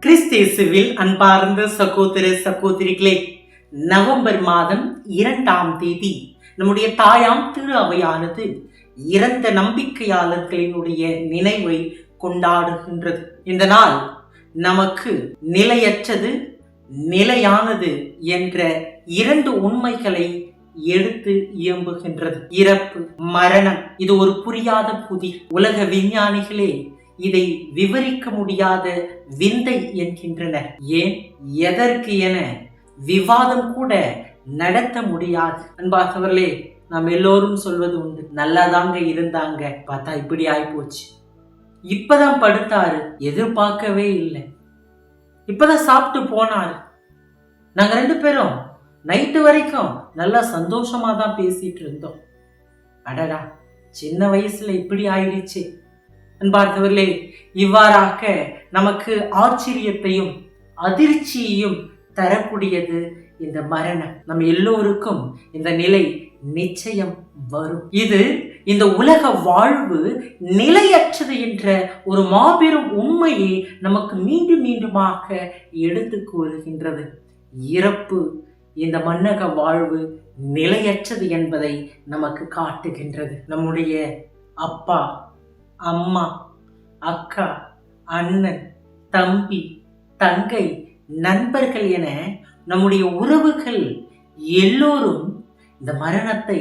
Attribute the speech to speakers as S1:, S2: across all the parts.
S1: கிறிஸ்தேசுவில் அன்பார்ந்த சகோதர சகோதரிகளே, நவம்பர் மாதம் 2ஆம் தேதி நம்முடைய தாயாம் திரு அவையானது இறந்த நம்பிக்கையாளர்களினுடைய நினைவை கொண்டாடுகின்றது. இந்த நாள் நமக்கு நிலையற்றது, நிலையானது என்ற 2 உண்மைகளை எடுத்து இயம்புகின்றது. இறப்பு, மரணம், இது ஒரு புரியாத புதிர். உலக விஞ்ஞானிகளே இதை விவரிக்க முடியாத விந்தை என்கின்றனர். ஏன், எதற்கு என விவாதம் கூட நடத்த முடியாது. அன்பார்ந்தவர்களே, நாம் எல்லோரும் சொல்வது உண்டு, நல்லாதாங்க இருந்தாங்க, பார்த்தா இப்படி ஆயிப்போச்சு, இப்பதான் படுத்தாரு, எதிர்பார்க்கவே இல்லை, இப்பதான் சாப்பிட்டு போனாரு, நாங்க 2 பேரும் நைட்டு வரைக்கும் நல்லா சந்தோஷமா தான் பேசிட்டு இருந்தோம், அடடா சின்ன வயசுல இப்படி ஆயிடுச்சு. அன்பார்ந்தவர்களே, இவ்வாறாக நமக்கு ஆச்சரியத்தையும் அதிர்ச்சியையும் தரக்கூடியது இந்த மரணம். நம்ம எல்லோருக்கும் இந்த நிலை நிச்சயம் வரும். இது இந்த உலக வாழ்வு நிலையற்றது என்ற ஒரு மாபெரும் உண்மையை நமக்கு மீண்டும் மீண்டுமாக எடுத்து கூறுகின்றது. இறப்பு, இந்த மன்னக வாழ்வு நிலையற்றது என்பதை நமக்கு காட்டுகின்றது. நம்முடைய அப்பா, அம்மா, அக்கா, அண்ணன், தம்பி, தங்கை, நண்பர்கள் என நம்முடைய உறவுகள் எல்லோரும் இந்த மரணத்தை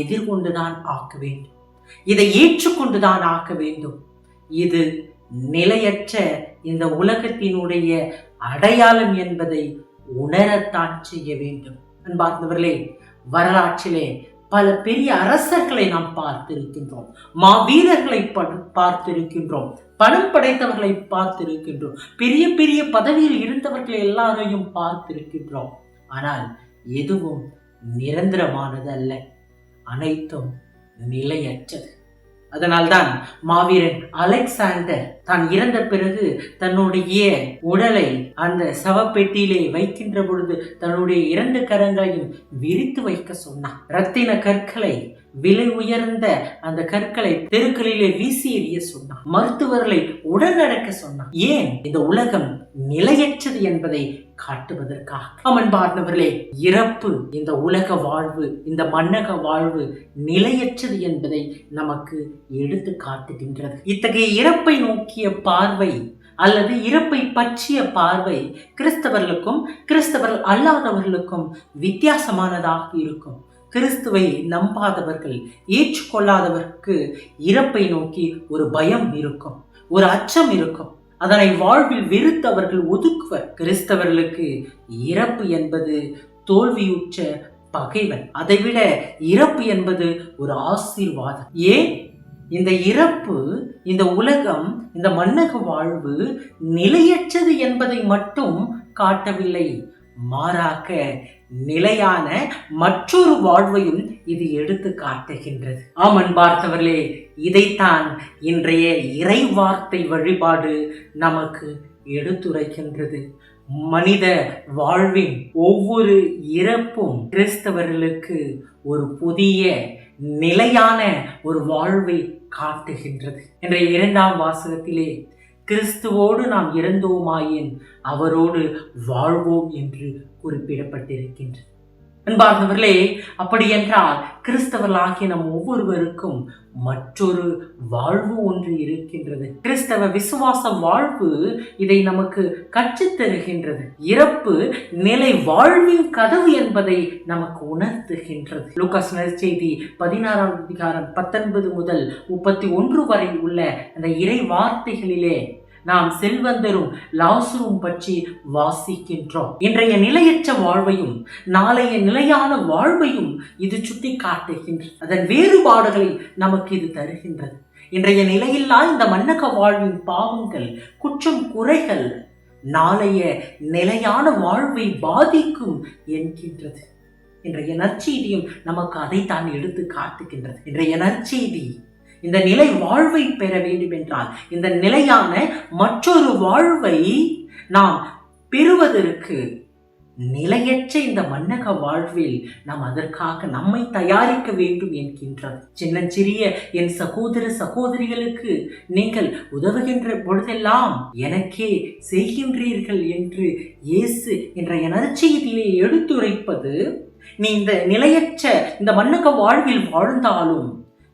S1: எதிர்கொண்டுதான் ஆக்க வேண்டும், இதை ஏற்றுக்கொண்டுதான் ஆக்க வேண்டும். இது நிலையற்ற இந்த உலகத்தினுடைய அடையாளம் என்பதை உணரத்தான் செய்ய வேண்டும். அன்பார்ந்தவர்களே, வரலாற்றிலே பல பெரிய அரசர்களை நாம் பார்த்திருக்கின்றோம், மாவீரர்களை பார்த்திருக்கின்றோம், பணம் படைத்தவர்களை பார்த்திருக்கின்றோம், பெரிய பெரிய பதவியில் இருந்தவர்களை எல்லாரையும் பார்த்திருக்கின்றோம். ஆனால் எதுவும் நிரந்தரமானது அல்ல, அனைத்தும் நிலையற்றது. அதனால்தான் மாவீரன் அலெக்சாண்டர் தான் இறந்த பிறகு தன்னுடைய உடலை அந்த சவப்பெட்டியிலே வைக்கின்ற பொழுது தன்னுடைய 2 கரங்களையும் விரித்து வைக்க சொன்னார். ரத்தின கற்களை, விலை உயர்ந்த அந்த கற்களை தெருக்களிலே வீசி எறிய சொன்னார். மருத்துவர்களை உடனடக்க சொன்னார். ஏன்? இந்த உலகம் நிலையற்றது என்பதை காட்டுவதற்காக. அன்பார்ந்தவர்களே, இறப்பு, இந்த உலக வாழ்வு, இந்த மன்னக வாழ்வு நிலையற்றது என்பதை நமக்கு எடுத்து காட்டுகின்றது. இத்தகைய இறப்பை நோக்கிய பார்வை அல்லது இறப்பை பற்றிய பார்வை கிறிஸ்தவர்களுக்கும் கிறிஸ்தவர்கள் அல்லாதவர்களுக்கும் வித்தியாசமானதாக இருக்கும். கிறிஸ்துவை நம்பாதவர்கள், ஏற்றுக்கொள்ளாதவருக்கு இறப்பை நோக்கி ஒரு பயம் இருக்கும், ஒரு அச்சம் இருக்கும். அதனை வாழ்வில் வெறுத்து அவர்கள் ஒதுக்குவர். கிறிஸ்தவர்களுக்கு இறப்பு என்பது தோல்வியுற்ற பகைவன். அதைவிட இறப்பு என்பது ஒரு ஆசீர்வாதம். ஏன்? இந்த இறப்பு, இந்த உலகம், இந்த மன்னக வாழ்வு நிலையற்றது என்பதை மட்டும் காட்டவில்லை, மாறாக நிலையான மற்றொரு வாழ்வையும் இது எடுத்து காட்டுகின்றது. அன்பார்ந்தவர்களே, இதைத்தான் இன்றைய இறை வார்த்தை வழிபாடு நமக்கு எடுத்துரைக்கின்றது. மனித வாழ்வின் ஒவ்வொரு இறப்பும் கிறிஸ்தவர்களுக்கு ஒரு புதிய நிலையான ஒரு வாழ்வை காட்டுகின்றது. இன்றைய 2ஆம் வாசகத்திலே கிறிஸ்துவோடு நாம் இறந்தோமாயின் அவரோடு வாழ்வோம் என்று குறிப்பிடப்பட்டிருக்கின்றது. அன்பார்ந்தவர்களே, அப்படி என்றால் கிறிஸ்தவர்களாகிய நம் ஒவ்வொருவருக்கும் மற்றொரு வாழ்வு ஒன்று இருக்கின்றது. கிறிஸ்தவ விசுவாச வாழ்வு இதை நமக்கு கற்றுத்தருகின்றது. இறப்பு நிலை வாழ்வின் கதவு என்பதை நமக்கு உணர்த்துகின்றது. லூகாஸ் நற்செய்தி 16ஆம் அதிகாரம் 19 முதல் 31 வரை உள்ள அந்த இறை வார்த்தைகளிலே நாம் செல்வந்தரும் லாசரும் பற்றி வாசிக்கின்றோம். இன்றைய நிலையற்ற வாழ்வையும் நாளைய நிலையான வாழ்வையும் இது சுட்டி காட்டுகின்றது. அதன் வேறுபாடுகளை நமக்கு இது தருகின்றது. இன்றைய நிலையில்லா இந்த மன்னக வாழ்வின் பாவங்கள், குற்றம், குறைகள் நாளைய நிலையான வாழ்வை பாதிக்கும் என்கின்றது. இன்றைய நற்செய்தியும் நமக்கு அதைத்தான் எடுத்து காட்டுகின்றது. இன்றைய நற்செய்தி இந்த நிலை வாழ்வை பெற வேண்டும் என்றால், இந்த நிலையான மற்றொரு வாழ்வை நாம் பெறுவதற்கு நிலையற்ற இந்த மன்னக வாழ்வில் நாம் அதற்காக நம்மை தயாரிக்க வேண்டும் என்கின்றது. சின்னஞ்சிறிய என் சகோதர சகோதரிகளுக்கு நீங்கள் உதவுகின்ற பொழுதெல்லாம் எனக்கே செய்கின்றீர்கள் என்று இயேசு என்ற நற்செய்தியை எடுத்துரைப்பது, நீ இந்த நிலையற்ற இந்த மன்னக வாழ்வில் வாழ்ந்தாலும்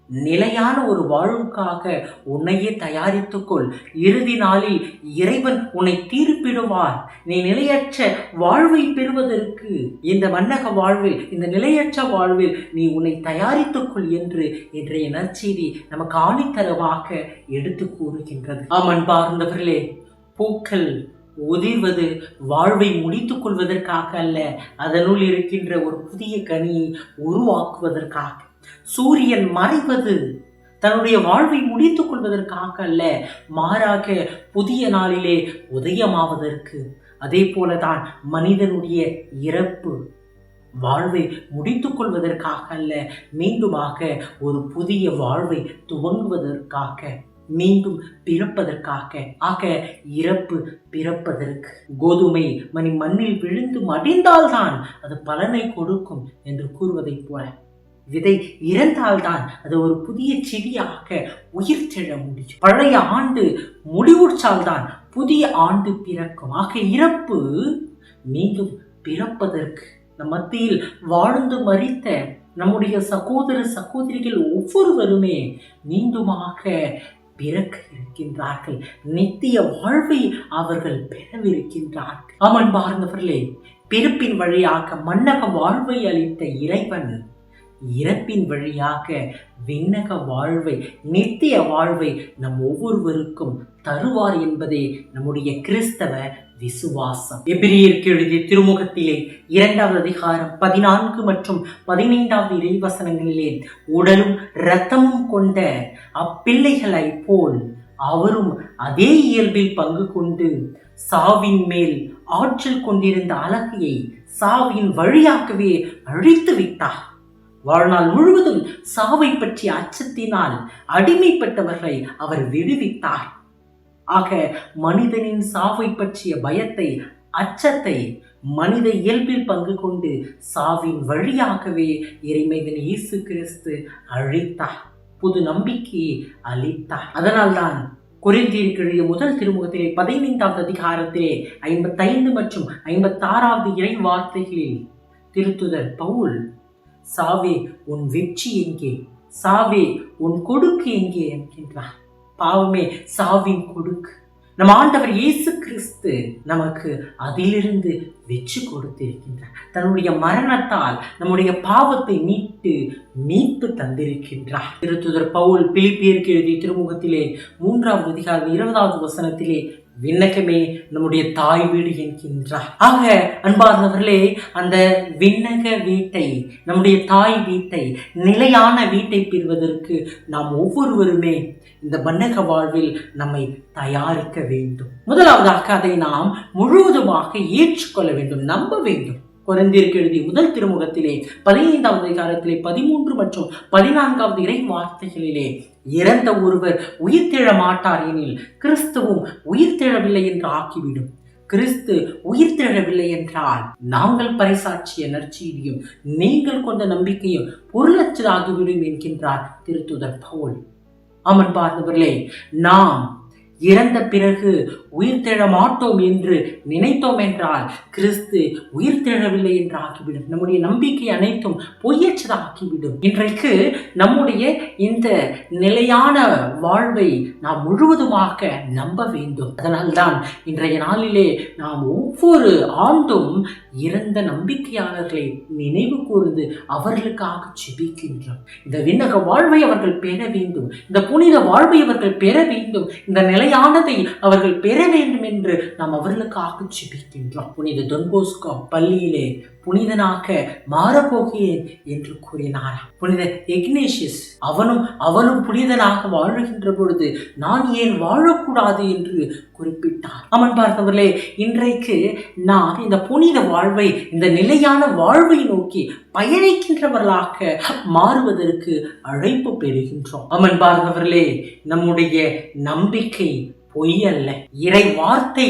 S1: நிலையான ஒரு வாழ்வுக்காக உன்னையே தயாரித்துக்கொள். இறுதி நாளில் இறைவன் உன்னை தீர்ப்பிடுவார். நீ நிலையற்ற வாழ்வை பெறுவதற்கு இந்த மன்னக வாழ்வில், இந்த நிலையற்ற வாழ்வில் நீ உன்னை தயாரித்துக்கொள் என்று இன்றைய நற்செய்தி நமக்கு ஆணித்தரமாக எடுத்து கூறுகின்றது. அன்பார்ந்தவர்களே, பூக்கள் உதிர்வது வாழ்வை முடித்துக் கொள்வதற்காக அல்ல, அதனுள் இருக்கின்ற ஒரு புதிய கனியை உருவாக்குவதற்காக. சூரியன் மறைவது தன்னுடைய வாழ்வை முடித்துக் கொள்வதற்காக அல்ல, மாறாக புதிய நாளிலே உதயமாவதற்கு. அதே போலதான் மனிதனுடைய இறப்பு வாழ்வை முடித்துக் கொள்வதற்காக அல்ல, மீண்டுமாக ஒரு புதிய வாழ்வை துவங்குவதற்காக, மீண்டும் பிறப்பதற்காக. ஆக இறப்பு பிறப்பதற்கு. கோதுமை மணி மண்ணில் விழுந்து மடிந்தால்தான் அது பலனை கொடுக்கும் என்று கூறுவதைப் போல, விதை இறந்தால்தான் அது ஒரு புதிய செடியாக உயிர் செழ முடியும். பழைய ஆண்டு முடிவுற்றால்தான் புதிய ஆண்டு பிறக்கும். ஆக இறப்பு மீண்டும் பிறப்பதற்கு நம் மத்தியில் வாழ்ந்து மரித்த நம்முடைய சகோதர சகோதரிகள் ஒவ்வொருவருமே மீண்டுமாக பிறக்க இருக்கின்றார்கள். நித்திய வாழ்வை அவர்கள் பெறவிருக்கின்றார்கள். அன்பார்ந்தவர்களே, பிறப்பின் வழியாக மன்னக வாழ்வை அளித்த இறைவன் இறப்பின் வழியாக விண்ணக வாழ்வை, நித்திய வாழ்வை நம் ஒவ்வொருவருக்கும் தருவார் என்பதே நம்முடைய கிறிஸ்தவ விசுவாசம். எபிரியருக்கு எழுதிய திருமுகத்திலே 2வது அதிகாரம் 14 மற்றும் 15வது இறைவசனங்களிலே, உடலும் இரத்தமும் கொண்ட அப்பிள்ளைகளை போல் அவரும் அதே இயல்பில் பங்கு கொண்டு சாவின் மேல் ஆற்றல் கொண்டிருந்த அழகையை சாவின் வழியாகவே அழித்து விட்டார். வாழ்நாள் முழுவதும் சாவை பற்றிய அச்சத்தினால் அடிமைப்பட்டவர்களை அவர் விடுவித்தார். ஆக மனிதனின் சாவை பற்றிய பயத்தை, அச்சத்தை மனித இயல்பில் பங்கு கொண்டு சாவின் வழியாகவே இறைமகன் இயேசு கிறிஸ்து அழித்தார். புது நம்பிக்கையை அளித்தார். அதனால்தான் கொரிந்தியருக்கு எழுதிய முதல் திருமுகத்திலே 15வது அதிகாரத்திலே 55 மற்றும் 56வது இறை வார்த்தைகளில் திருத்துதர் பவுல், சாவே உன் வெற்றி எங்கே, சாவே உன் கொடுக்கு எங்கே என்கின்றார். பாவமே சாவின் கொடுக்கு. நம் ஆண்டவர் இயேசு கிறிஸ்து நமக்கு அதிலிருந்து வெற்றி கொடுத்திருக்கின்றார். தன்னுடைய மரணத்தால் நம்முடைய பாவத்தை மீட்டு தந்திருக்கின்றார். திருத்துதர் பவுல் பிலிப்பியருக்கு எழுதிய திருமுகத்திலே 3வது அதிகாரம் 20வது வசனத்திலே, விண்ணகமே நம்முடைய தாய் வீடு என்கின்றார். ஆக அன்பார்ந்தவர்களே, அந்த விண்ணக வீட்டை, நம்முடைய தாய் வீட்டை, நிலையான வீட்டை பெறுவதற்கு நாம் ஒவ்வொருவருமே இந்த மன்னக வாழ்வில் நம்மை தயாரிக்க வேண்டும். முதலாவதாக அதை நாம் முழுவதுமாக ஏற்றுக்கொள்ள வேண்டும், நம்ப வேண்டும். கொரிந்தியருக்கு எழுதிய முதல் திருமுகத்திலே 15வது அதிகாரத்திலே 13 மற்றும் 14வது இறை வார்த்தைகளிலே, இறந்த ஒருவர் உயிர் தெழ மாட்டார் எனில் கிறிஸ்துவும் உயிர் தெழவில்லை என்று ஆக்கிவிடும். கிறிஸ்து உயிர் தெழவில்லை என்றால் நாங்கள் பறைசாற்றிய நற்செய்தியும் நீங்கள் கொண்ட நம்பிக்கையும் பொருளற்றதாகிவிடும் என்கின்றார் திருத்துதர் பவுல். அன்பார்ந்தவர்களே, நாம் இறந்த பிறகு உயிர் தெழ மாட்டோம் என்று நினைத்தோம் என்றால் கிறிஸ்து உயிர் தெழவில்லை என்று ஆக்கிவிடும். நம்முடைய நம்பிக்கை அனைத்தும் பொய்யற்றதாக்கிவிடும். இன்றைக்கு நம்முடைய இந்த நிலையான வாழ்வை நாம் முழுவதுமாக நம்ப வேண்டும். அதனால்தான் இன்றைய நாளிலே நாம் ஒவ்வொரு ஆண்டும் இறந்த நம்பிக்கையாளர்களை நினைவு கூர்ந்து அவர்களுக்காக ஜெபிக்கின்றோம். இந்த விண்ணக வாழ்வை அவர்கள் பெற வேண்டும், இந்த புனித வாழ்வை அவர்கள் பெற வேண்டும், இந்த நிலையானதை அவர்கள் பெற வேண்டும் என்று நாம் அவர்களுக்காக ஜெபிக்கின்றோம். புனித டொன் போஸ்கோ பள்ளியிலே புனிதனாக மாறப்போகிறேன் என்று கூறினார். புனித இக்னேஷியஸ் அவனும் புனிதனாக வாழுகின்ற பொழுது நான் ஏன் வாழக்கூடாது என்று குறிப்பிட்டார். பார்த்தவர்களே, இன்றைக்கு நாம் இந்த புனித வாழ்வை, இந்த நிலையான வாழ்வை நோக்கி பயணிக்கின்றவர்களாக மாறுவதற்கு அழைப்பு பெறுகின்றோம். பார்த்தவர்களே, நம்முடைய நம்பிக்கை பொய் அல்ல, இறை வார்த்தை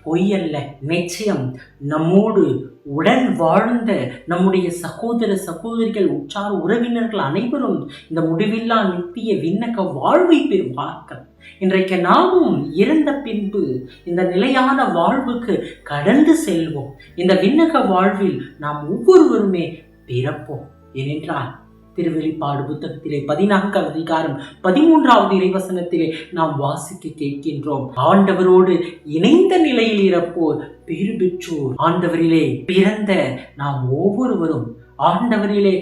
S1: பொய் அல்ல. நிச்சயம் நம்மோடு உடன் வாழ்ந்த நம்முடைய சகோதர சகோதரிகள், உற்றார் உறவினர்கள் அனைவரும் இந்த முடிவில்லா நித்திய விண்ணக வாழ்வை பெறுவார்கள். இன்றைக்கு நாமும் இறந்த பின்பு இந்த நிலையான வாழ்வுக்கு கடந்து செல்வோம். இந்த விண்ணக வாழ்வில் நாம் ஒவ்வொருவருமே பிறப்போம். ஏனென்றால் திருவெளிப்பாடு புத்தகத்திலே 14வது அதிகாரம் 13வது இறைவசனத்திலே நாம் வாசிக்க கேட்கின்றோம். ஆண்டவரோடு இணைந்த நிலையில் இறப்போர் பேறு பெற்றோர். ஆண்டவரிலே பிறந்த நாம் ஒவ்வொருவரும், ஆண்டவரிலே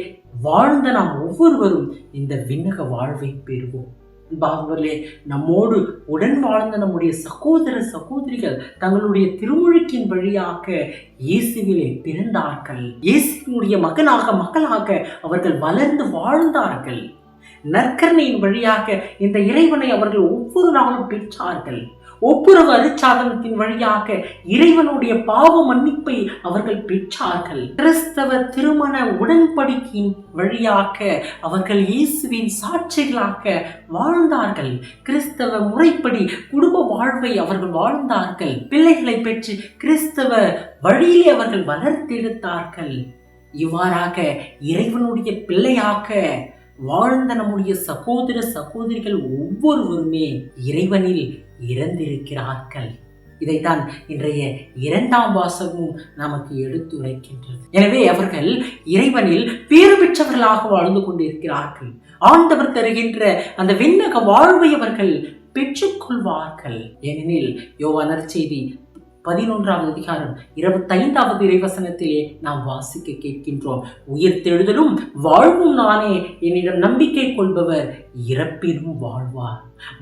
S1: வாழ்ந்த நாம் ஒவ்வொருவரும் இந்த விண்ணக வாழ்வை பெறுவோம். அன்பார்ந்தவர்களே, நம்மோடு உடன் வாழ்ந்த நம்முடைய சகோதர சகோதரிகள் தங்களுடைய திருமுழுக்கின் வழியாக இயேசுவிலே பிறந்தார்கள். இயேசுவினுடைய மகளாக அவர்கள் வளர்ந்து வாழ்ந்தார்கள். நற்கருணையின் வழியாக இந்த இறைவனை அவர்கள் ஒவ்வொரு நாளும் பெற்றார்கள். ஒப்புரவு அருட்சாதனத்தின் வழியாக இறைவனுடைய பாவ மன்னிப்பை அவர்கள் பெற்றார்கள். கிறிஸ்தவ திருமண உடன்படிக்கையின் வழியாக அவர்கள் இயேசுவின் சாட்சிகளாக வாழ்ந்தார்கள். கிறிஸ்தவ முறைப்படி குடும்ப வாழ்வை அவர்கள் வாழ்ந்தார்கள். பிள்ளைகளை பெற்று கிறிஸ்தவ வழியிலே அவர்கள் வளர்த்தெடுத்தார்கள். இவ்வாறாக இறைவனுடைய பிள்ளையாக வாழ்ந்த நம்முடைய சகோதர சகோதரிகள் ஒவ்வொருவருமே இறைவனில் இறந்திருக்கிறார்கள். இதைத்தான் இன்றைய 2ஆம் வாசகமும் நமக்கு எடுத்துரைக்கின்றது. எனவே அவர்கள் இறைவனில் பேறு பெற்றவர்களாக வாழ்ந்து கொண்டிருக்கிறார்கள். ஆண்டவர் தருகின்ற அந்த விண்ணக வாழ்வை அவர்கள் பெற்றுக்கொள்வார்கள். ஏனெனில் யோவான் நற்செய்தி 11வது அதிகாரம் 25வது இறைவசனத்திலே நாம் வாசிக்க கேட்கின்றோம். உயிர்த்தெழுதலும் வாழ்வும் நானே, என்னிடம் நம்பிக்கை கொள்பவர் இறப்பினும் வாழ்வார்.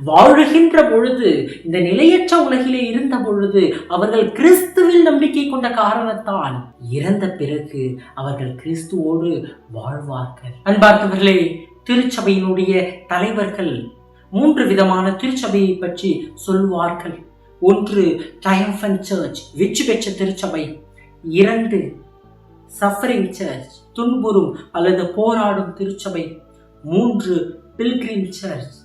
S1: வாழுகின்ற பொழுது, இந்த நிலையற்ற உலகிலே இருந்த பொழுது அவர்கள் கிறிஸ்துவில் நம்பிக்கை கொண்ட காரணத்தால் இறந்த பிறகு அவர்கள் கிறிஸ்துவோடு வாழ்வார்கள். அன்பார்ந்தவர்களே, திருச்சபையினுடைய தலைவர்கள் 3 விதமான திருச்சபையை பற்றி சொல்வார்கள். 1 ட்ரையம்பன்ட் சர்ச், வெற்றி பெற்ற திருச்சபை. 2 சஃபரிங் சர்ச், துன்புறும் அல்லது போராடும் திருச்சபை. 3 பில்கிரிம் சர்ச்,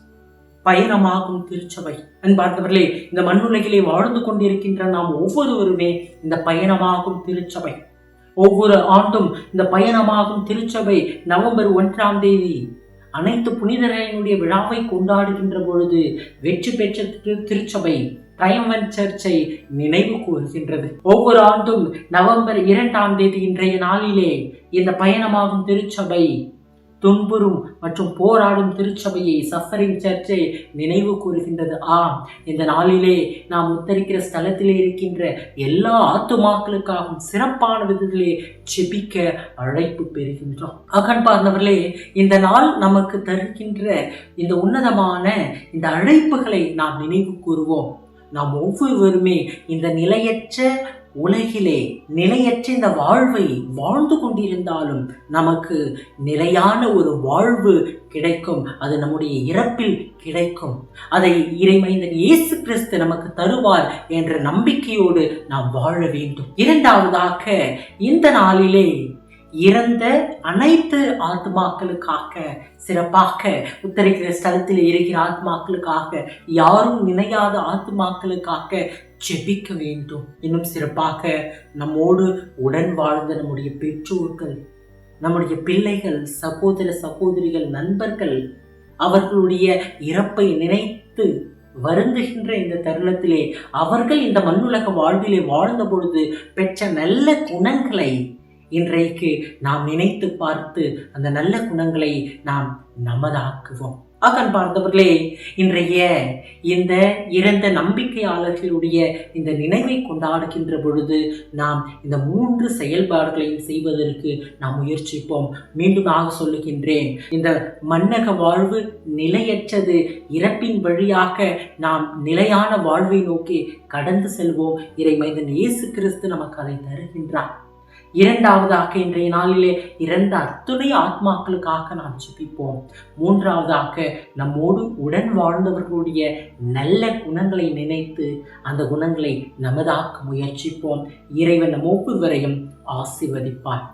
S1: பயணமாகும் திருச்சபை. அன்பார்ந்தவர்களே, இந்த மண்ணுலகிலே வாழ்ந்து கொண்டிருக்கின்ற நாம் ஒவ்வொருவருமே இந்த பயணமாகும் திருச்சபை. ஒவ்வொரு ஆண்டும் இந்த பயணமாகும் திருச்சபை நவம்பர் 1ஆம் தேதி அனைத்து புனிதர்களினுடைய விழாவை கொண்டாடுகின்ற பொழுது வெற்றி பெற்ற திருச்சபை ட்ரையம்பன்ட் சர்ச்சை நினைவு கூறுகின்றது. ஒவ்வொரு ஆண்டும் நவம்பர் 2ஆம் தேதி இன்றைய நாளிலே இந்த பயணமாகும் திருச்சபை துன்புறும் மற்றும் போராடும் திருச்சபையை, சஃபரிங் சர்ச்சை நினைவு கூறுகின்றது. இந்த நாளிலே நாம் உத்தரிக்கிற ஸ்தலத்திலே இருக்கின்ற எல்லா ஆத்துமாக்களுக்காகவும் சிறப்பான விதத்திலே ஜெபிக்க அழைப்பு பெறுகின்றோம். அகன்பார்ந்தவர்களே, இந்த நாள் நமக்கு தருகின்ற இந்த உன்னதமான இந்த அழைப்புகளை நாம் நினைவு கூறுவோம். நாம் ஒவ்வொருவருமே இந்த நிலையற்ற உலகிலே நிலையற்ற இந்த வாழ்வை வாழ்ந்து கொண்டிருந்தாலும் நமக்கு நிலையான ஒரு வாழ்வு கிடைக்கும். அது நம்முடைய இறப்பில் கிடைக்கும். அதை இறைமைந்தன் இயேசு கிறிஸ்து நமக்கு தருவார் என்ற நம்பிக்கையோடு நாம் வாழ வேண்டும். 2வதாக, இந்த நாளிலே இறந்த அனைத்து ஆத்மாக்களுக்காக, சிறப்பாக உத்தரிக்கிற ஸ்தலத்தில் இருக்கிற ஆத்மாக்களுக்காக, யாரும் நினையாத ஆத்மாக்களுக்காக ஜெபிக்க வேண்டும். இன்னும் சிறப்பாக நம்மோடு உடன் வாழ்ந்த நம்முடைய பெற்றோர்கள், நம்முடைய பிள்ளைகள், சகோதர சகோதரிகள், நண்பர்கள், அவர்களுடைய இறப்பை நினைத்து வருந்துகின்ற இந்த தருணத்திலே அவர்கள் இந்த மண்ணுலக வாழ்விலே வாழ்ந்த பொழுது பெற்ற நல்ல குணங்களை இன்றைக்கு நாம் நினைத்து பார்த்து அந்த நல்ல குணங்களை நாம் நமதாக்குவோம். அன்பார்ந்தவர்களே, இன்றைய இந்த இறந்த நம்பிக்கையாளர்களுடைய இந்த நினைவை கொண்டாடுகின்ற பொழுது நாம் இந்த 3 செயல்பாடுகளையும் செய்வதற்கு நாம் முயற்சிப்போம். மீண்டும் சொல்லுகின்றேன், இந்த மண்ணக வாழ்வு நிலையற்றது. இறப்பின் வழியாக நாம் நிலையான வாழ்வை நோக்கி கடந்து செல்வோம். இறைமைந்தன் இயேசு கிறிஸ்து நமக்கு அதை தருகின்றார். 2வதாக, இன்றைய நாளிலே இறந்த அத்துணை ஆத்மாக்களுக்காக நாம் ஜெபிப்போம். 3வதாக, நம்மோடு உடன் வாழ்ந்தவர்களுடைய நல்ல குணங்களை நினைத்து அந்த குணங்களை நமதாக்க முயற்சிப்போம். இறைவன் நம் ஒவ்வொருவரையும் ஆசீர்வதிப்பார்.